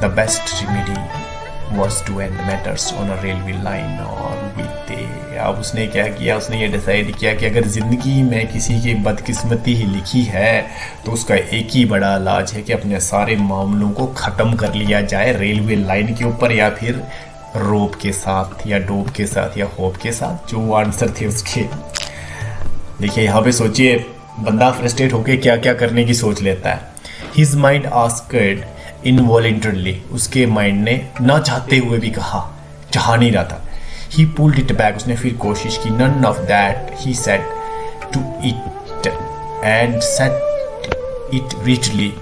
[SPEAKER 1] the best remedy was to end matters on a railway line or with a... अब उसने क्या किया, उसने ये डिसाइड किया कि अगर ज़िंदगी में किसी की बदकिस्मती ही लिखी है तो उसका एक ही बड़ा इलाज है कि अपने सारे मामलों को ख़त्म कर लिया जाए रेलवे लाइन के ऊपर, या फिर रोप के साथ या डोप के साथ या होप के साथ, जो आंसर थे उसके। देखिए यहाँ पे सोचिए, बंदा फ्रस्ट्रेट होके क्या क्या करने की सोच लेता है। हिज माइंड आस्क्ड इनवॉलेंटरली, उसके माइंड ने ना चाहते हुए भी कहा, चाह नहीं रहा था। ही पुल्ड इट बैक, उसने फिर कोशिश की। None of that he said to it and set it richly,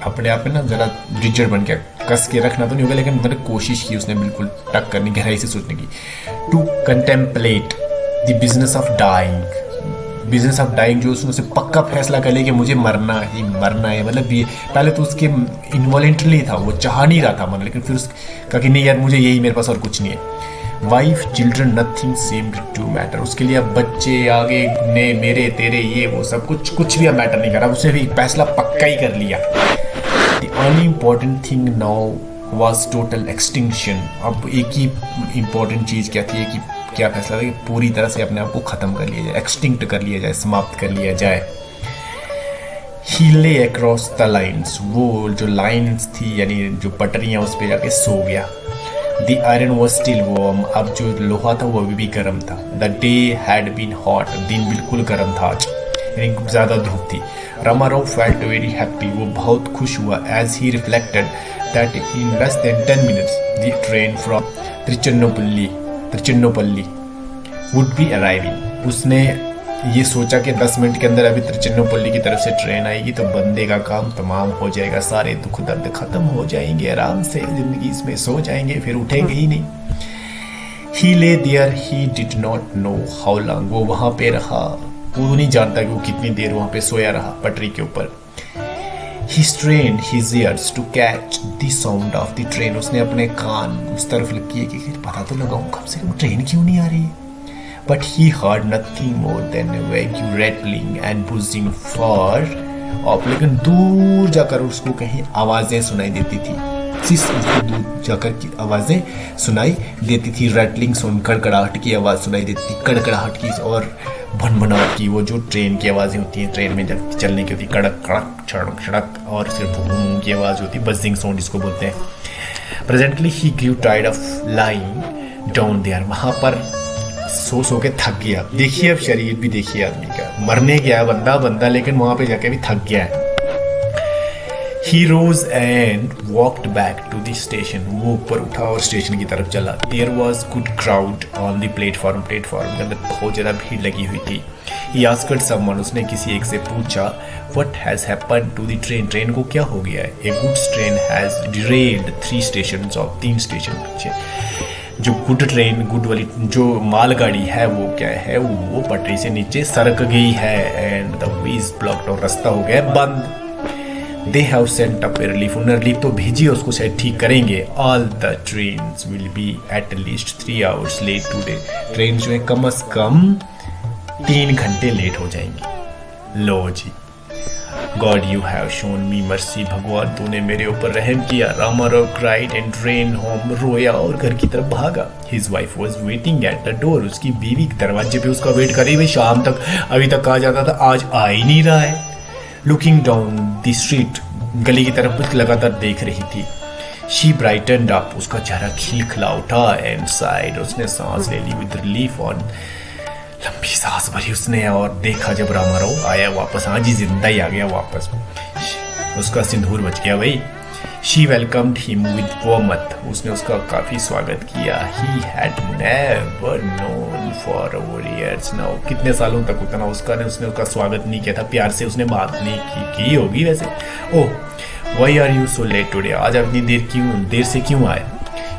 [SPEAKER 1] अपने आप में ना जरा रिचर्ड बन के कस के रखना तो नहीं होगा, लेकिन मैंने कोशिश की उसने बिल्कुल टक करनी, गहराई से सोचने की। To contemplate the business of dying, business of dying, जो उसने पक्का फैसला कर लिया कि मुझे मरना ही मरना है। मतलब ये पहले तो उसके इनवॉलेंटली था, वो चाह नहीं रहा था मन, लेकिन फिर उसका कि नहीं यार मुझे यही, मेरे पास और कुछ नहीं है। Wife children nothing seemed to matter, उसके लिए अब बच्चे आगे ने मेरे तेरे ये वो सब कुछ भी अब मैटर नहीं कर रहा, उसने भी फैसला पक्का ही कर लिया। The only important thing now was total extinction, अब एक ही इम्पॉर्टेंट चीज़ क्या थी कि क्या फैसला था कि पूरी तरह से अपने आप को ख़त्म कर लिया जाए, एक्सटिंक्ट कर लिया जाए, समाप्त कर लिया जाए। ही ले अक्रॉस द लाइन्स, वो जो लाइन्स थी यानी जो पटरियाँ, उस पर जाके सो गया। The iron was still warm, अब जो लोहा था वो अभी भी गर्म था। The day had been hot, दिन बिल्कुल गर्म था आज, यानी ज़्यादा धूप थी। रामाराव फेल्ट वेरी हैप्पी, वो बहुत खुश हुआ। As he reflected that in less than 10 minutes the train from Trichinopoly would be arriving, उसने ये सोचा कि 10 मिनट के अंदर अभी त्रिचिन्नोपल्ली की तरफ से ट्रेन आएगी तो बंदे का काम तमाम हो जाएगा, सारे दुख दर्द खत्म हो जाएंगे, आराम से जिंदगी इसमें सो जाएंगे, फिर उठेंगे ही नहीं। He lay there, he did not know how long, वो वहां पे रहा, वो नहीं जानता कि वो कितनी देर वहां पे सोया रहा पटरी के ऊपर। He strained his ears to catch the sound of the train, उसने अपने कान उस तरफ किए कि पता तो लगाऊं कम से कम ट्रेन क्यों नहीं आ रही है। But he heard nothing more than a vague rattling and buzzing far off, लेकिन दूर जाकर उसको कहीं आवाजें सुनाई देती थी, उसको दूर जाकर की आवाजें सुनाई देती थी। रैटलिंग सुन, कड़कड़ाहट की आवाज़ सुनाई देती थी, कड़कड़ाहट की और भनभनाहट की, वो जो ट्रेन की आवाज़ें होती हैं, ट्रेन में जब चलने की होती है, कड़क कड़क छड़क छड़क, और सिर्फ भूम की आवाज़ होती है, बजिंग साउंड जिसको बोलते हैं। Presently he grew tired of lying down there, वहाँ पर सो के थक गया। देखिए अब शरीर भी देखिए आदमी का, मरने गया बंदा लेकिन वहाँ पे जाके भी थक गया है। He rose and walked back to the station, वो ऊपर उठा और स्टेशन की तरफ चला। There was good crowd on the platform, platform के अंदर बहुत ज़्यादा भीड़ लगी हुई थी। He asked someone, उसने किसी एक से पूछा, What has happened to the train, train को क्या हो गया है? A goods train has derailed 3 stations of 3 station पीछे। जो गुड ट्रेन, गुड वाली जो मालगाड़ी है वो क्या है, वो पटरी से नीचे सरक गई है। And the way is blocked, और रास्ता हो गया बंद। They have sent up a relief, उन्हें रिलीफ तो भेजी, उसको शायद ठीक करेंगे। All the trains will be at least 3 hours late today, train जो है कम से कम 3 घंटे लेट हो जाएंगी। लो जी, God you have shown me mercy, भगवान तूने मेरे ऊपर रहम किया। Ramarao cried and ran home, रोया और घर की तरफ भागा। His wife was waiting at the door, उसकी बीवी दरवाजे पे उसका वेट कर रही है। शाम तक अभी तक आ जाता था, आज आ ही नहीं रहा है। लुकिंग डाउन द स्ट्रीट, गली की तरफ लगातार देख रही थी। शी ब्राइटनड अप, उसका चेहरा खिलखिला उठा। एंड साइड, उसने सांस ले ली विद रिलीफ ऑन, लंबी सांस भरी उसने और देखा जब रामाराव आया वापस, हाँ जी जिंदा ही आ गया वापस, उसका सिंदूर बच गया भाई। She welcomed him with warmth, उसने उसका काफ़ी स्वागत किया। He had never known for over years now, कितने सालों तक उतना उसने उसका स्वागत नहीं किया था, प्यार से उसने बात नहीं की होगी वैसे। Oh, why are you so late today, आज आप इतनी देर से क्यों आए?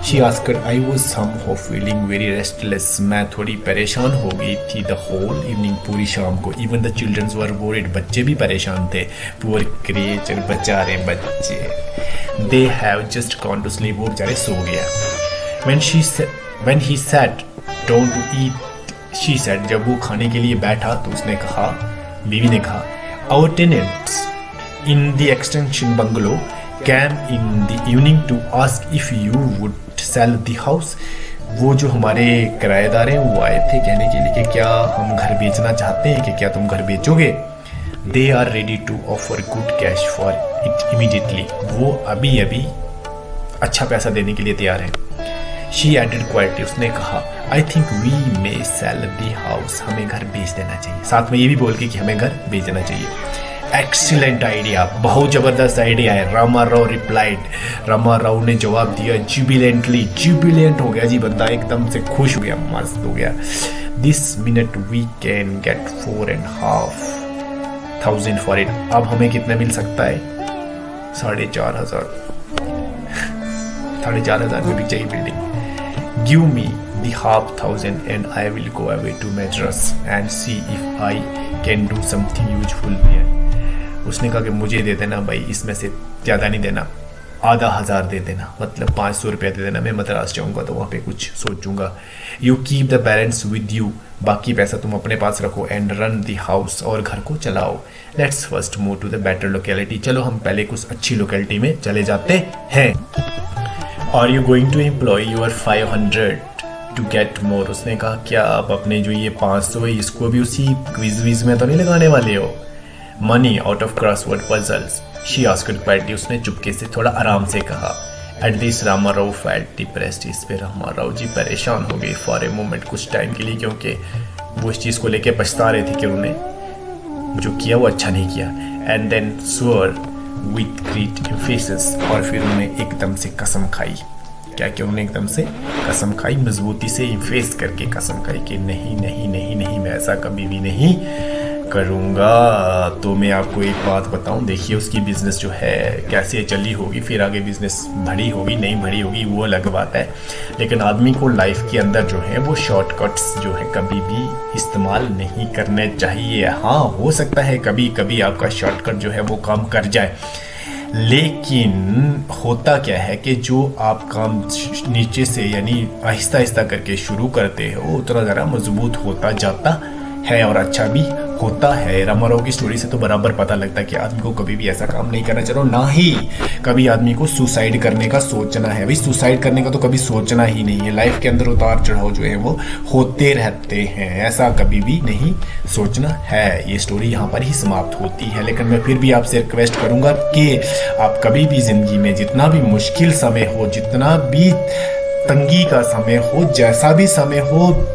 [SPEAKER 1] She asked, I was somehow feeling very restless, मैं थोड़ी परेशान हो गई थी the whole evening, पूरी शाम को। Even the children were worried, बच्चे भी परेशान थे। Poor creature, बेचारे बच्चे। They have just gone to sleep, वो बेचारे सो गया। When he sat down to eat, she said, जब वो खाने के लिए बैठा तो उसने कहा, बीवी ने कहा, Our tenants in the extension bungalow came in the evening to ask if you would sell the house, वो जो हमारे किराएदार हैं वो आए थे कहने के लिए कि क्या हम घर बेचना चाहते हैं, कि क्या तुम घर बेचोगे। They are ready to offer good cash for it immediately, वो अभी अच्छा पैसा देने के लिए तैयार हैं। शी एडेड क्वाइटली, उसने कहा I think we may sell the house, हमें घर बेच देना चाहिए। साथ में ये भी बोल के कि हमें घर बेच देना चाहिए। एक्सीलेंट आइडिया, बहुत जबरदस्त आइडिया है। रामा राव रिप्लाइड, रामा राव ने जवाब दिया जुबिलेंटली, जुबिलेंट हो गया जी बंदा, एकदम से खुश हो गया, मस्त हो गया। This minute we can get 4,500 for it. अब हमें कितने मिल सकता है? 4,500, 4,500 में बिक जाएगी building. Give me the 1,500 and I will go away to Madras and see if I can do something useful there. उसने कहा कि मुझे दे देना भाई, इसमें से ज़्यादा नहीं देना, आधा हज़ार दे देना, मतलब 500 रुपया दे देना। मैं मद्रास जाऊँगा तो वहाँ पे कुछ सोचूंगा। You keep the balance with you, बाकी पैसा तुम अपने पास रखो। एंड रन द हाउस, और घर को चलाओ। Let's first move to the better locality, चलो हम पहले कुछ अच्छी लोकेलिटी में चले जाते हैं। Are you going to employ your 500 to get more? उसने कहा क्या आप अपने जो ये 500 है इसको भी उसी क्विज विज में तो नहीं लगाने वाले हो? Money out of crossword puzzles, she asked quietly, उसने चुपके से थोड़ा आराम से कहा। At this Rama Rao felt depressed, इस पे रामा राव जी परेशान हो गए फॉर ए मोमेंट, कुछ टाइम के लिए, क्योंकि वो इस चीज़ को लेके पछता रहे थे कि उन्होंने जो किया वो अच्छा नहीं किया। एंड देन स्वर विथ ग्रेट एम्फेसिस, और फिर उन्होंने एकदम से कसम खाई। क्या कि उन्होंने एकदम से कसम खाई, मजबूती से इन्फेस करके कसम खाई कि नहीं नहीं नहीं नहीं, मैं ऐसा कभी भी नहीं करूँगा। तो मैं आपको एक बात बताऊँ, देखिए उसकी बिज़नेस जो है कैसे चली होगी, फिर आगे बिज़नेस बढ़ी होगी नहीं बढ़ी होगी वो अलग बात है, लेकिन आदमी को लाइफ के अंदर जो है वो शॉर्टकट्स जो है कभी भी इस्तेमाल नहीं करने चाहिए। हाँ, हो सकता है कभी कभी आपका शॉर्टकट जो है वो काम कर जाए, लेकिन होता क्या है कि जो आप काम नीचे से यानी आहिस्ता आहिस्ता करके शुरू करते हो उतना ज़रा मजबूत होता जाता है और अच्छा भी होता है। रामा राव की स्टोरी से तो बराबर पता लगता है कि आदमी को कभी भी ऐसा काम नहीं करना चाहिए, ना ही कभी आदमी को सुसाइड करने का सोचना है। भाई सुसाइड करने का तो कभी सोचना ही नहीं है। लाइफ के अंदर उतार चढ़ाव जो है वो होते रहते हैं, ऐसा कभी भी नहीं सोचना है। ये स्टोरी यहाँ पर ही समाप्त होती है, लेकिन मैं फिर भी आपसे रिक्वेस्ट करूँगा कि आप कभी भी ज़िंदगी में जितना भी मुश्किल समय हो, जितना भी तंगी का समय हो, जैसा भी समय हो,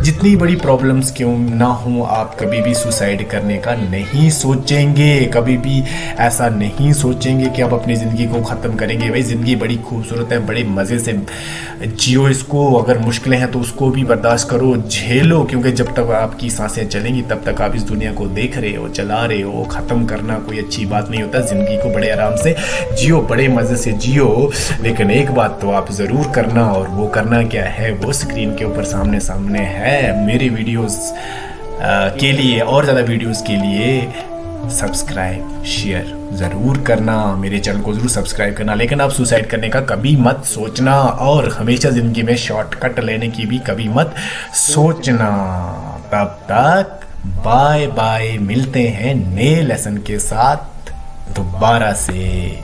[SPEAKER 1] जितनी बड़ी प्रॉब्लम्स क्यों ना हो, आप कभी भी सुसाइड करने का नहीं सोचेंगे, कभी भी ऐसा नहीं सोचेंगे कि आप अपनी ज़िंदगी को ख़त्म करेंगे। भाई ज़िंदगी बड़ी खूबसूरत है, बड़े मज़े से जियो इसको, अगर मुश्किलें हैं तो उसको भी बर्दाश्त करो, झेलो, क्योंकि जब तक आपकी सांसें चलेंगी तब तक आप इस दुनिया को देख रहे हो, चला रहे हो। ख़त्म करना कोई अच्छी बात नहीं होता, ज़िंदगी को बड़े आराम से जियो, बड़े मज़े से जियो। लेकिन एक बात तो आप ज़रूर करना, और वो करना क्या है वो स्क्रीन के ऊपर सामने सामने है। मेरे वीडियोस के लिए और ज़्यादा वीडियोस के लिए सब्सक्राइब शेयर ज़रूर करना, मेरे चैनल को ज़रूर सब्सक्राइब करना। लेकिन आप सुसाइड करने का कभी मत सोचना, और हमेशा ज़िंदगी में शॉर्टकट लेने की भी कभी मत सोचना। तब तक बाय बाय, मिलते हैं नए लेसन के साथ दोबारा से।